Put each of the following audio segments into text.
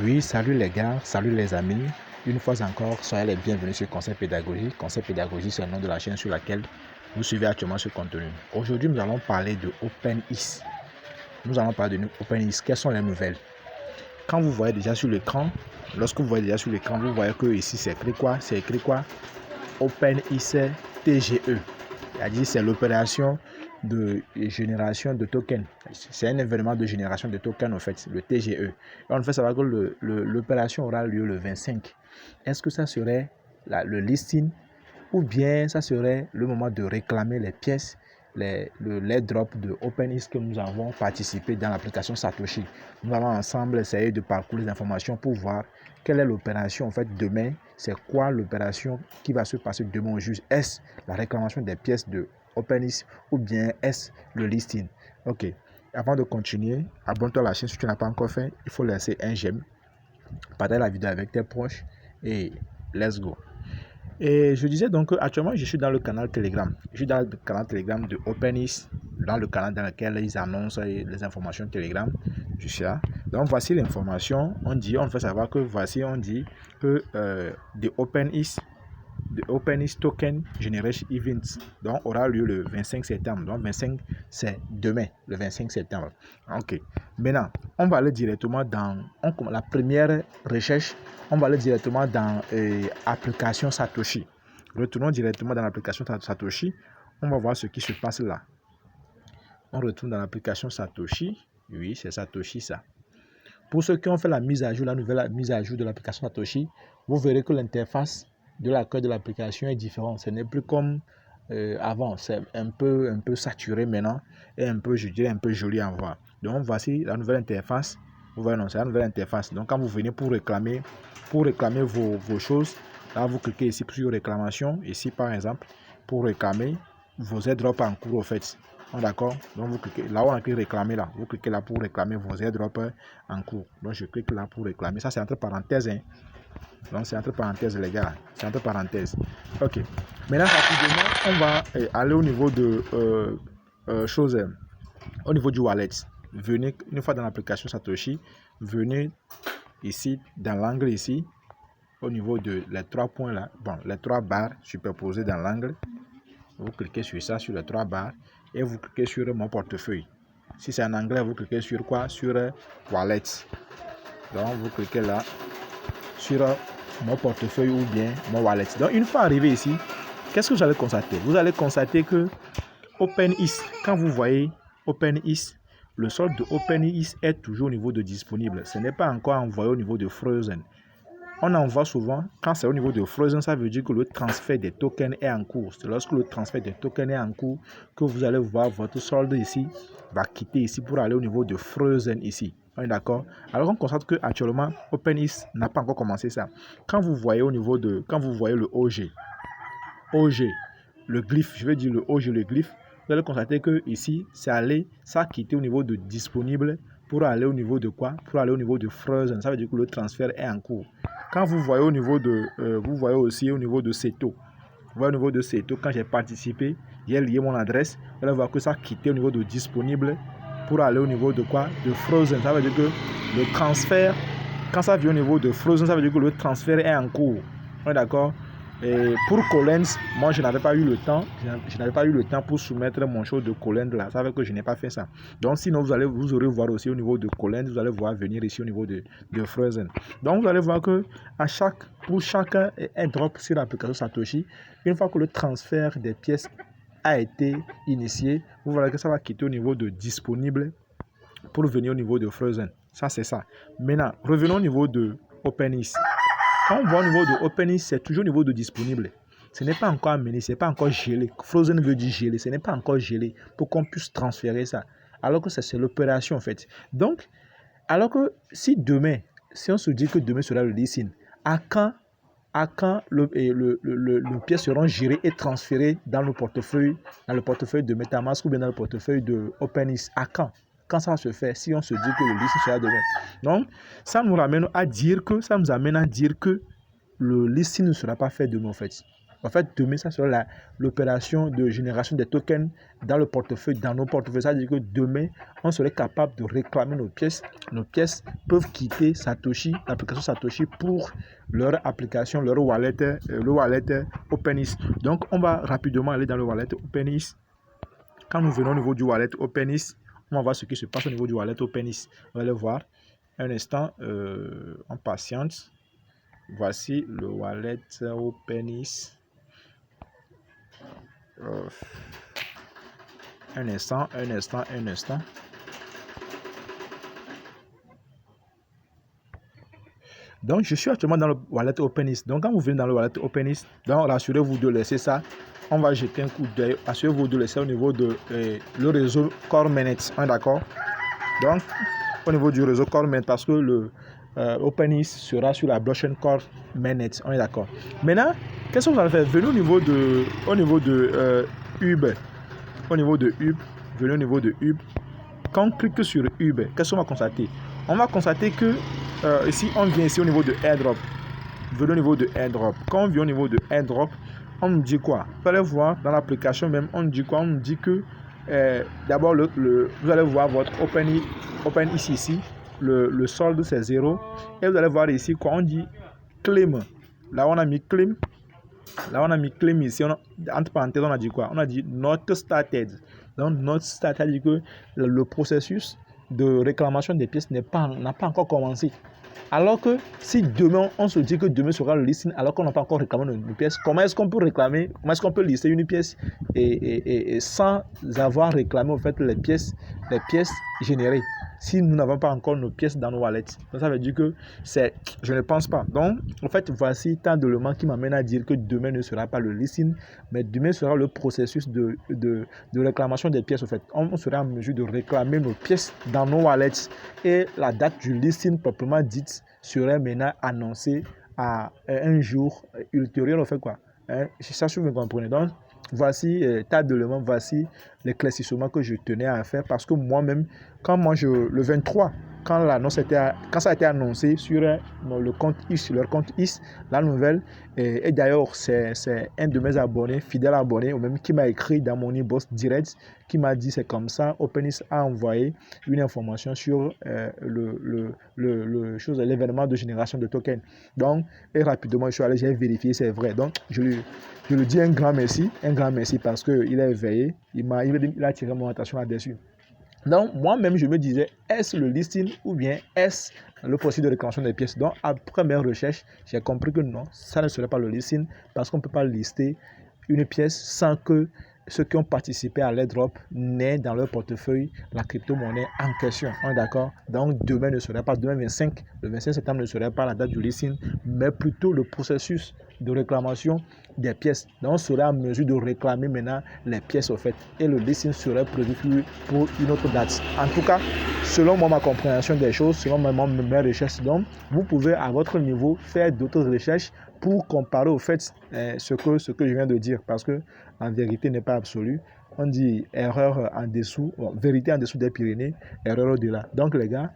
Oui, salut les gars, salut les amis. Une fois encore, soyez les bienvenus sur Conseil Pédagogie. Conseil Pédagogie, c'est le nom de la chaîne sur laquelle vous suivez actuellement ce contenu. Aujourd'hui, nous allons parler de OpenIS. Nous allons parler de OpenIS. Quelles sont les nouvelles? Quand vous voyez déjà sur l'écran, lorsque vous voyez déjà sur l'écran, vous voyez que ici, c'est écrit quoi? C'est écrit quoi? OpenIS TGE. C'est-à-dire, c'est l'opération de génération de tokens. C'est un événement de génération de tokens, en fait, le TGE. Et on fait savoir que l'opération aura lieu le 25. Est-ce que ça serait le listing ou bien ça serait le moment de réclamer les pièces, les drops de OpenIS que nous avons participé dans l'application Satoshi? Nous allons ensemble essayer de parcourir les informations pour voir quelle est l'opération en fait demain. C'est quoi l'opération qui va se passer demain au juge? Est-ce la réclamation des pièces de OpenIS ou bien est-ce le listing? Ok. Avant de continuer, abonne-toi à la chaîne si tu n'as pas encore fait. Il faut laisser un j'aime, partage la vidéo avec tes proches et let's go. Et je disais donc actuellement je suis dans le canal Telegram. Je suis dans le canal Telegram de OpenIS, dans le canal dans lequel ils annoncent les informations Telegram. Je suis là. Donc voici l'information. On fait savoir que voici, on dit que de OpenIS Token Generation Events donc aura lieu le 25 septembre. Donc 25 c'est demain, le 25 septembre. Ok. Maintenant, on va aller directement dans la première recherche. On va aller directement dans application Satoshi. Retournons directement dans l'application Satoshi. On va voir ce qui se passe là. On retourne dans l'application Satoshi. Oui, c'est Satoshi ça. Pour ceux qui ont fait la mise à jour, la nouvelle mise à jour de l'application Satoshi, vous verrez que l'interface de l'accueil de l'application est différente. Ce n'est plus comme avant. C'est un peu saturé maintenant et un peu, je dirais, un peu joli à voir. Donc, voici la nouvelle interface. Vous voyez, non, c'est la nouvelle interface. Donc, quand vous venez pour réclamer vos choses, là, vous cliquez ici sur réclamation. Ici, par exemple, pour réclamer vos airdrops en cours, au fait. D'accord, donc vous cliquez là où on a écrit réclamer là, vous cliquez là pour réclamer vos airdrops en cours. Donc je clique là pour réclamer. Ça c'est entre parenthèses, hein. Donc c'est entre parenthèses les gars, c'est entre parenthèses. Ok, maintenant rapidement on va aller au niveau de au niveau du wallet. Venez une fois dans l'application Satoshi, venez ici dans l'angle ici au niveau de les trois points là, bon les trois barres superposées dans l'angle. Vous cliquez sur ça, sur les trois barres et vous cliquez sur mon portefeuille. Si c'est en anglais, vous cliquez sur quoi? Sur wallet. Donc vous cliquez là sur mon portefeuille ou bien mon wallet. Donc une fois arrivé ici, qu'est-ce que vous allez constater? Vous allez constater que OpenIS, quand vous voyez OpenIS, le solde de OpenIS est toujours au niveau de disponible. Ce n'est pas encore envoyé au niveau de Frozen. On en voit souvent, quand c'est au niveau de Frozen, ça veut dire que le transfert des tokens est en cours. C'est lorsque le transfert des tokens est en cours que vous allez voir votre solde ici va quitter ici pour aller au niveau de Frozen ici. On est d'accord? Alors on constate que actuellement OpenIS n'a pas encore commencé ça. Quand vous voyez le OG, le glyphe, je veux dire le OG, le glyphe, vous allez constater que ici, ça a quitté au niveau de disponible pour aller au niveau de quoi? Pour aller au niveau de Frozen. Ça veut dire que le transfert est en cours. Quand vous voyez au niveau de, vous voyez aussi au niveau de Seto. Vous voyez au niveau de Seto, quand j'ai participé, j'ai lié mon adresse. Vous allez voir que ça a quitté au niveau de disponible pour aller au niveau de quoi? De Frozen. Ça veut dire que le transfert, quand ça vient au niveau de Frozen, ça veut dire que le transfert est en cours. On est d'accord? Et pour Collins, moi je n'avais pas eu le temps, pour soumettre mon show de Collins là, ça veut dire que je n'ai pas fait ça. Donc sinon vous aurez voir aussi au niveau de Collins, vous allez voir venir ici au niveau de Frozen. Donc vous allez voir que pour chaque airdrop sur l'application Satoshi, une fois que le transfert des pièces a été initié, vous verrez que ça va quitter au niveau de disponible pour venir au niveau de Frozen. Ça c'est ça. Maintenant, revenons au niveau de OpenIS. Quand on voit au niveau de OpenIS, c'est toujours au niveau de disponible. Ce n'est pas encore amené, ce n'est pas encore gelé. Frozen veut dire gelé, ce n'est pas encore gelé pour qu'on puisse transférer ça. Alors que c'est l'opération en fait. Donc, alors que si on se dit que demain sera le listing, à quand le pièce seront gérées et transférées dans le portefeuille de MetaMask ou bien dans le portefeuille de OpenIS? À quand? Quand ça se fait, si on se dit que le listing sera demain. Donc, ça nous amène à dire que le listing ne sera pas fait demain en fait. En fait, demain, ça sera l'opération de génération des tokens dans le portefeuille, dans nos portefeuilles. Ça veut dire que demain, on serait capable de réclamer nos pièces. Nos pièces peuvent quitter Satoshi, l'application Satoshi, pour leur application, leur wallet, le wallet OpenEase. Donc, on va rapidement aller dans le wallet OpenEase. Quand nous venons au niveau du wallet OpenEase, on va voir ce qui se passe au niveau du wallet OpenEase. On va le voir. Un instant, on patiente. Voici le wallet OpenEase. Un instant. Donc, je suis actuellement dans le wallet OpenEase. Donc, quand vous venez dans le wallet OpenEase, donc rassurez-vous de laisser ça. On va jeter un coup d'œil. Assurez-vous de laisser au niveau de le réseau Core Mainnet. D'accord? Donc, au niveau du réseau Core Mainnet, parce que le OpenEase sera sur la blockchain Core Mainnet. On est d'accord. Maintenant, qu'est-ce que vous allez faire? Venez au niveau de Uber. Au niveau de Uber, venez au niveau de Uber. Quand on clique sur Uber, qu'est-ce qu'on va constater? On va constater que ici, on vient ici au niveau de AirDrop. Venez au niveau de AirDrop. Quand on vient au niveau de AirDrop, on nous dit quoi? Vous allez voir dans l'application même, on nous dit quoi? On nous dit que d'abord, vous allez voir votre OpenEase ici. Le solde, c'est 0. Et vous allez voir ici quoi? On dit claim. Là, on a mis claim. Là, on a mis claim ici. Entre parenthèses, on a dit quoi? On a dit not started. Donc, not started, dit que le processus de réclamation des pièces n'a pas encore commencé. Alors que si demain, on se dit que demain sera le listing, alors qu'on n'a pas encore réclamé nos pièces, comment est-ce qu'on peut réclamer, comment est-ce qu'on peut lister une pièce et sans avoir réclamé en fait les pièces générées, si nous n'avons pas encore nos pièces dans nos wallets? Donc ça veut dire que je ne pense pas. Donc en fait, voici tant d'éléments qui m'amènent à dire que demain ne sera pas le listing, mais demain sera le processus de réclamation des pièces. En fait, on sera en mesure de réclamer nos pièces dans nos wallets et la date du listing proprement dite serait maintenant annoncée à un jour ultérieur. On fait quoi? C'est ça, si vous me comprenez. Donc voici tas d'éléments, voici l'éclaircissement que je tenais à faire, parce que moi-même, le 23, quand ça a été annoncé sur le compte IS, leur compte IS, la nouvelle, et d'ailleurs c'est un de mes abonnés, fidèles abonnés, ou même qui m'a écrit dans mon inbox direct, qui m'a dit c'est comme ça, OpenEase a envoyé une information sur l'événement de génération de tokens. Donc, et rapidement, je suis allé, j'ai vérifié, c'est vrai. Donc, je lui dis un grand merci parce qu'il a éveillé, il a attiré mon attention là-dessus. Donc, moi-même, je me disais, est-ce le listing ou bien est-ce le processus de réclamation des pièces? Donc, après mes recherches, j'ai compris que non, ça ne serait pas le listing parce qu'on ne peut pas lister une pièce sans que ceux qui ont participé à l'airdrop n'aient dans leur portefeuille la crypto-monnaie en question. On est d'accord? Donc, demain ne serait pas, demain 25, le 25 septembre ne serait pas la date du listing, mais plutôt le processus de réclamation des pièces. Donc, on serait en mesure de réclamer maintenant les pièces au fait. Et le listing serait prévu pour une autre date. En tout cas, selon moi, ma compréhension des choses, selon mes recherches, donc, vous pouvez à votre niveau faire d'autres recherches pour comparer au fait ce que je viens de dire. Parce que en vérité n'est pas absolue. On dit erreur en dessous, vérité en dessous des Pyrénées, erreur au-delà. Donc les gars,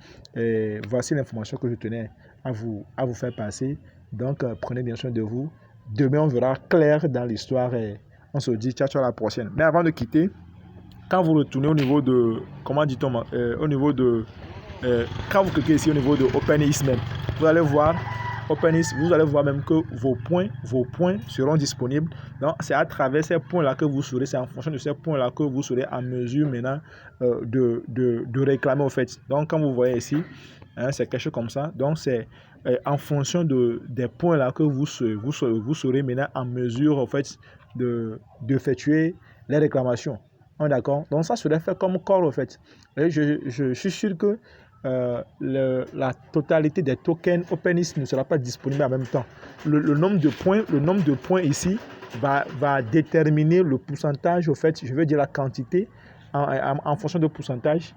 voici l'information que je tenais à vous faire passer. Donc prenez bien soin de vous. Demain on verra clair dans l'histoire et on se dit ciao à la prochaine. Mais avant de quitter, quand vous retournez au niveau de, comment dit-on, au niveau de, quand vous cliquez ici au niveau de OpenEase même, vous allez voir OpenEase, vous allez voir même que vos points seront disponibles. Donc, c'est à travers ces points-là que vous serez, c'est en fonction de ces points-là que vous serez en mesure maintenant de réclamer au fait. Donc, comme vous voyez ici, c'est quelque chose comme ça. Donc, c'est en fonction des points-là que vous serez maintenant en mesure au fait d'effectuer les réclamations. On est d'accord? Donc, ça serait fait comme corps au fait. Et je suis sûr que la totalité des tokens OpenEase ne sera pas disponible en même temps. Le nombre de points ici va déterminer le pourcentage, au fait, je veux dire la quantité en fonction de pourcentage.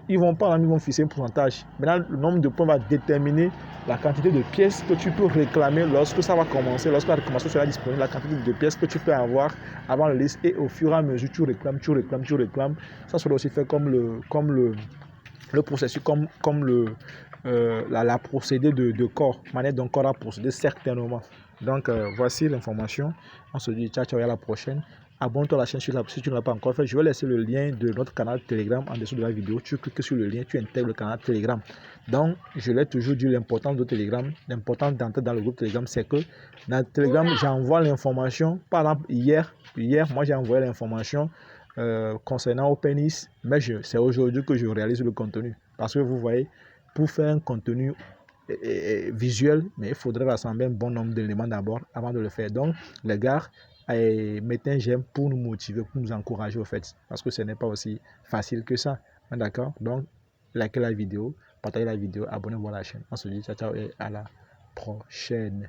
Ils vont fixer un pourcentage. Maintenant, le nombre de points va déterminer la quantité de pièces que tu peux réclamer lorsque ça va commencer, lorsque la réclamation sera disponible, la quantité de pièces que tu peux avoir avant le liste, et au fur et à mesure, tu réclames. Ça sera aussi fait comme le processus, comme la procédé de corps, manière dont corps a procédé certainement. Donc, voici l'information. On se dit ciao, ciao et à la prochaine. Abonne-toi à la chaîne si tu ne l'as pas encore fait. Je vais laisser le lien de notre canal Telegram en dessous de la vidéo. Tu cliques sur le lien, tu intègres le canal Telegram. Donc, je l'ai toujours dit, l'important de Telegram, l'important d'entrer dans le groupe Telegram, c'est que dans Telegram, j'envoie l'information. Par exemple, hier, moi, j'ai envoyé l'information concernant OpenIS, mais c'est aujourd'hui que je réalise le contenu. Parce que vous voyez, pour faire un contenu visuel, mais il faudrait rassembler un bon nombre d'éléments d'abord avant de le faire. Donc, les gars, mettez un j'aime pour nous motiver, pour nous encourager au fait, parce que ce n'est pas aussi facile que ça. D'accord? Donc, likez la vidéo, partagez la vidéo, abonnez-vous à la chaîne. On se dit ciao, ciao et à la prochaine.